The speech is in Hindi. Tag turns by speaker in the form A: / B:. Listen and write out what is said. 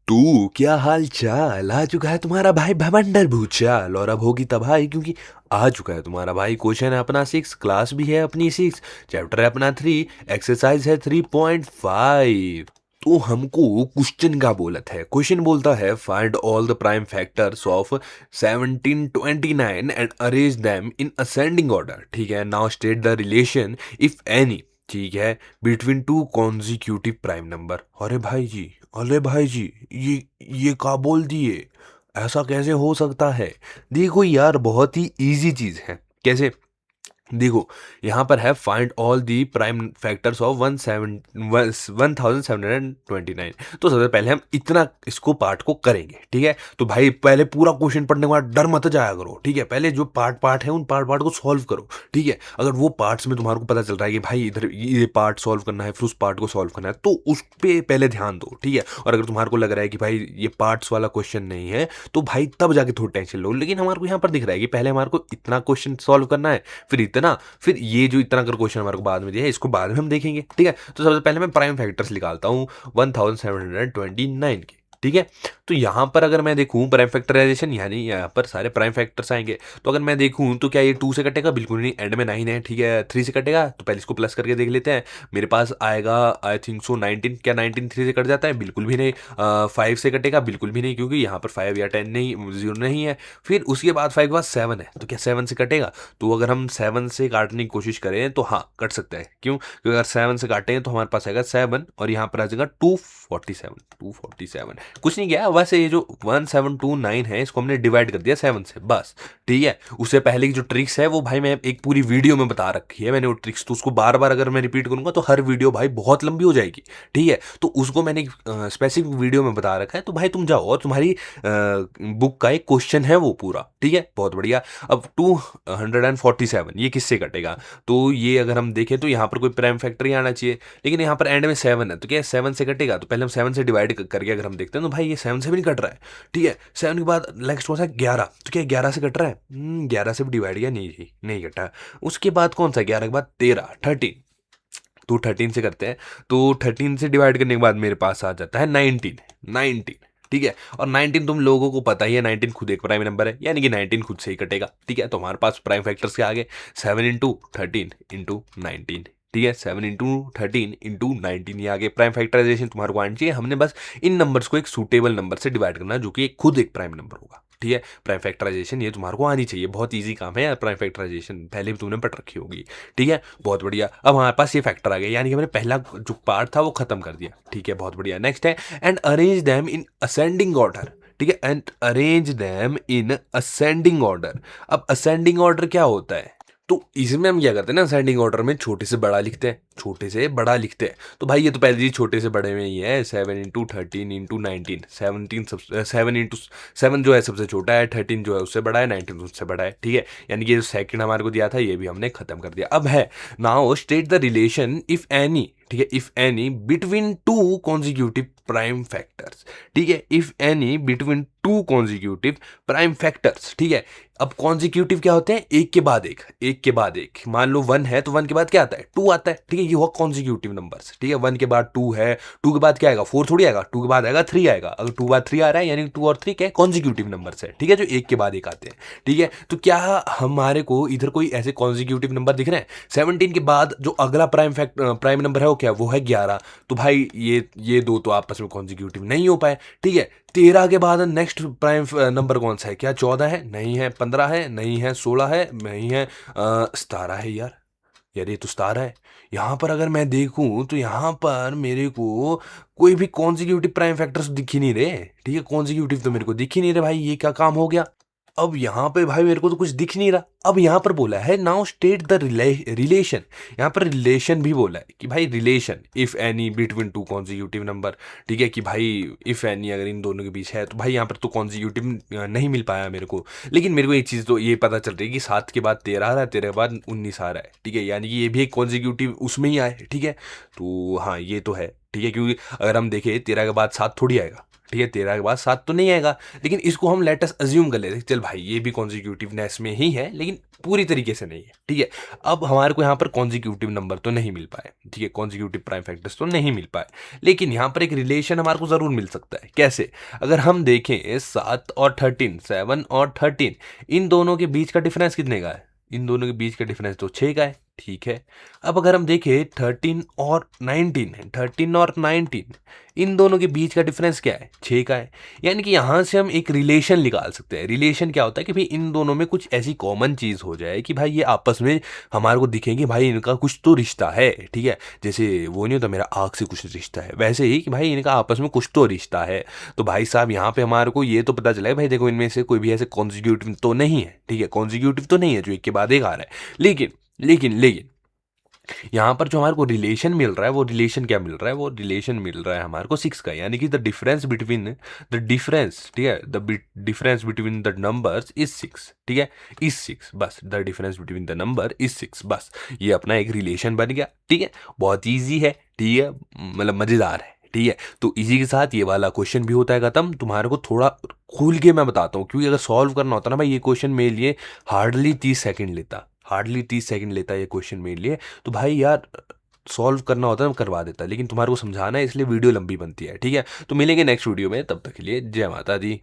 A: तू क्या हाल चाल। आ चुका है तुम्हारा भाई भवंडर भूचाल और अब होगी तबाही क्योंकि आ चुका है तुम्हारा भाई। क्वेश्चन है अपना 6, क्लास भी है अपनी 6, चैप्टर है अपना 3, एक्सरसाइज है 3.5। तो हमको क्वेश्चन का बोलत है, क्वेश्चन बोलता है find all the prime factors of 1729 and arrange them in ascending order. ठीक है, now state the relation if any. ठीक है, between two consecutive prime number. अरे भाई जी, अरे भाई जी, ये का बोल दिए, ऐसा कैसे हो सकता है। देखो यार, बहुत ही इजी चीज है। कैसे? देखो, यहाँ पर है find all the prime factors of 1729। तो सबसे पहले हम इतना इसको पार्ट को करेंगे। ठीक है, तो भाई पहले पूरा क्वेश्चन पढ़ने के बाद डर मत जाया करो। ठीक है, पहले जो पार्ट पार्ट है उन पार्ट पार्ट को सॉल्व करो। ठीक है, अगर वो पार्ट्स में तुम्हारे को पता चल रहा है कि भाई इधर ये पार्ट सॉल्व करना है फिर उस पार्ट को सॉल्व करना है, तो उस पे पहले ध्यान दो। ठीक है, और अगर तुम्हारे को लग रहा है कि भाई ये पार्ट्स वाला क्वेश्चन नहीं है, तो भाई तब जाके थोड़ी टेंशन लो। लेकिन हमारे को यहाँ पर दिख रहा है कि पहले हमारे को इतना क्वेश्चन सॉल्व करना है, फिर इतना, फिर ये जो इतना कर क्वेश्चन हमारे को बाद में दिया है इसको बाद में हम देखेंगे। ठीक है, तो सबसे पहले मैं प्राइम फैक्टर्स निकालता हूँ 1729 के। ठीक है, तो यहाँ पर अगर मैं देखूं प्राइम फैक्टराइजेशन, यानी यहाँ पर सारे प्राइम फैक्टर्स आएंगे। तो अगर मैं देखूं तो क्या ये 2 से कटेगा? बिल्कुल नहीं, एंड में 9 है। ठीक है, 3 से कटेगा? तो पहले इसको प्लस करके देख लेते हैं। मेरे पास आएगा आई थिंक सो 19। क्या 19 3 से कट जाता है? बिल्कुल भी नहीं। 5 से कटेगा? बिल्कुल भी नहीं, क्योंकि यहाँ पर 5 या 10 नहीं, 0 नहीं है। फिर उसके बाद 5 के बाद 7 है, तो क्या 7 से कटेगा? तो अगर हम 7 से काटने की कोशिश करें तो हाँ, कट सकता है। क्यों? क्योंकि अगर 7 से काटें तो हमारे पास आएगा 7 और यहाँ पर आ जाएगा 247। कुछ नहीं किया, बस ये जो 1729 है इसको हमने डिवाइड कर दिया 7 से, बस। ठीक है, उससे पहले की जो ट्रिक्स है वो भाई मैं एक पूरी वीडियो में बता रखी है मैंने वो ट्रिक्स, तो उसको बार बार अगर मैं रिपीट करूंगा तो हर वीडियो भाई बहुत लंबी हो जाएगी। ठीक है, तो उसको मैंने स्पेसिफिक वीडियो में बता रखा है, तो भाई तुम जाओ और तुम्हारी बुक का एक क्वेश्चन है वो पूरा। ठीक है, बहुत बढ़िया। अब 247 ये किससे कटेगा? तो ये अगर हम देखें तो यहाँ पर कोई प्राइम फैक्टर ही आना चाहिए, लेकिन यहाँ पर एंड में 7 है, तो क्या 7 से कटेगा? तो पहले हम 7 से डिवाइड करके अगर हम देखते हैं तो भाई ये 7 से भी नहीं कट रहा है। ठीक है, 7 के बाद नेक्स्ट कौन सा? 11। तो क्या 11 से कट रहा है? 11 से भी डिवाइड किया, नहीं नहीं कटा। उसके बाद कौन सा? 11 के बाद 13, 13। तो 13 से करते हैं, तो 13 से डिवाइड करने के बाद मेरे पास आ जाता है 19। 19, ठीक है, और 19 तुम लोगों को पता ही है, 19 खुद एक प्राइम नंबर है, यानी कि 19 खुद से ही कटेगा। ठीक है, तो हमारे पास प्राइम फैक्टर्स के आगे 7 × 13 × 19। ठीक है, 7 × 13 × 19 ये आगे प्राइम फैक्टराइजेशन तुम्हारे को आनी चाहिए। हमने बस इन नंबर्स को एक सूटेबल नंबर से डिवाइड करना है जो कि खुद एक प्राइम नंबर होगा। ठीक है, प्राइम फैक्टराइजेशन ये तुम्हारे को आनी चाहिए, बहुत इजी काम है यार। प्राइम फैक्टराइजेशन पहले भी तुमने पढ़ रखी होगी। ठीक है, बहुत बढ़िया। अब हमारे पास ये फैक्टर आ गया, यानी कि हमने पहला जो पार्ट था वो खत्म कर दिया। ठीक है, बहुत बढ़िया। नेक्स्ट है and arrange them in ascending order. ठीक है, and arrange them in ascending order. अब असेंडिंग ऑर्डर क्या होता है? तो इसमें हम क्या करते हैं ना, असेंडिंग ऑर्डर में छोटे से बड़ा लिखते हैं, छोटे से बड़ा लिखते हैं। तो भाई ये तो पहले ही छोटे से बड़े में ही है, 7 × 13 × 19, 7 जो है सबसे छोटा है, 13 जो है उससे बड़ा है, 19 उससे बड़ा है। ठीक है, यानी कि ये सेकंड हमारे को दिया था ये भी हमने खत्म कर दिया। अब है now state the relation if any. ठीक है, if any between two consecutive prime factors. ठीक है, if any between two consecutive prime factors. ठीक है, अब कॉन्जिक्यूटिव क्या होते हैं? एक के बाद एक, एक के बाद एक। मान लो 1 है तो 1 के बाद क्या आता है? 2 आता है। ठीक है, ये हुआ कॉन्जिक्यूटिव नंबर्स। ठीक है, 1 के बाद 2 है, 2 के बाद क्या आएगा? 4 थोड़ी आएगा, 2 के बाद आएगा 3 आएगा। अगर 2 के बाद 3 आ रहा है यानी 2 और 3 क्या है? कॉन्जिक्यूटिव नंबर्स है। ठीक है, जो एक के बाद एक आते हैं। ठीक है, तो क्या हमारे को इधर कोई ऐसे कॉन्जिक्यूटिव नंबर दिख रहे हैं? 17 के बाद जो अगला प्राइम नंबर है वो क्या है? वो है 11। तो भाई ये दो तो आपस में कॉन्जिक्यूटिव नहीं हो पाए। ठीक है, 13 के बाद नेक्स्ट प्राइम नंबर कौन सा है? क्या 14 है? नहीं है। 15 है? नहीं है। 16 है? नहीं है। 17 है यार। यार ये तो 17 है। यहाँ पर अगर मैं देखूं तो यहाँ पर मेरे को कोई भी कॉन्जिक्यूटिव प्राइम फैक्टर्स दिख ही नहीं रहे। ठीक है, कॉन्जिक्यूटिव तो मेरे को दिख ही नहीं रहे भाई, ये क्या काम हो गया? अब यहाँ पे भाई मेरे को तो कुछ दिख नहीं रहा। अब यहाँ पर बोला है नाउ स्टेट द रिलेशन। यहाँ पर रिलेशन भी बोला है कि भाई relation if any between two consecutive number. ठीक है, कि भाई इफ एनी अगर इन दोनों के बीच है, तो भाई यहाँ पर तो कॉन्जिक्यूटिव नहीं मिल पाया मेरे को। लेकिन मेरे को एक चीज़ तो ये पता चल रही है कि 7 के बाद 13 आ रहा है, 13 के बाद 19 आ रहा है। ठीक है, यानी कि ये भी एक कॉन्जिक्यूटिव उसमें ही आए। ठीक है, तो हाँ ये तो है। ठीक है, क्योंकि अगर हम देखें 13 के बाद 7 थोड़ी आएगा। ठीक है, 13 के बाद 7 तो नहीं आएगा, लेकिन इसको हम लेट अस अज्यूम कर लेते हैं चल भाई ये भी कॉन्जिक्यूटिवनेस में ही है लेकिन पूरी तरीके से नहीं है। ठीक है, अब हमारे को यहाँ पर कॉन्जिक्यूटिव नंबर तो नहीं मिल पाए, ठीक है, कॉन्जिक्यूटिव प्राइम फैक्टर्स तो नहीं मिल पाए, लेकिन यहाँ पर एक रिलेशन हमारे को जरूर मिल सकता है। कैसे? अगर हम देखें 7 और 13, 7 और 13, इन दोनों के बीच का डिफरेंस कितने का है? इन दोनों के बीच का डिफरेंस तो 6 का है। ठीक है, अब अगर हम देखें 13 और 19 है, 13 और 19, इन दोनों के बीच का डिफरेंस क्या है? 6 का है। यानी कि यहाँ से हम एक रिलेशन निकाल सकते हैं। रिलेशन क्या होता है कि भाई इन दोनों में कुछ ऐसी कॉमन चीज़ हो जाए कि भाई ये आपस में हमारे को दिखे कि भाई इनका कुछ तो रिश्ता है। ठीक है, जैसे वो नहीं होता मेरा आँख से कुछ रिश्ता है, वैसे ही कि भाई इनका आपस में कुछ तो रिश्ता है। तो भाई साहब यहाँ पे हमारे को ये तो पता चला है भाई देखो इनमें से कोई भी ऐसे कॉन्जिक्यूटिव तो नहीं है। ठीक है, कॉन्जिक्यूटिव तो नहीं है जो एक के बाद एक आ रहा है, लेकिन लेकिन लेकिन यहाँ पर जो हमारे को रिलेशन मिल रहा है वो रिलेशन क्या मिल रहा है? वो रिलेशन मिल रहा है हमारे को 6 का, यानी कि the difference between the difference, ठीक है, the difference between the numbers is 6। ठीक है, इज 6, बस the difference between the number is 6, बस ये अपना एक रिलेशन बन गया। ठीक है, बहुत ईजी है, ठीक है, मतलब मजेदार है। ठीक है, तो इसी के साथ ये वाला क्वेश्चन भी होता है खत्म। तुम्हारे को थोड़ा खुल के मैं बताता हूँ, क्योंकि अगर सॉल्व करना होता ना भाई ये क्वेश्चन मेरे लिए हार्डली 30 सेकंड लेता, हार्डली 30 सेकंड लेता ये क्वेश्चन मेरे लिए। तो भाई यार सॉल्व करना होता है मैं करवा देता, लेकिन तुम्हारे को समझाना है इसलिए वीडियो लंबी बनती है। ठीक है, तो मिलेंगे नेक्स्ट वीडियो में, तब तक के लिए जय माता दी।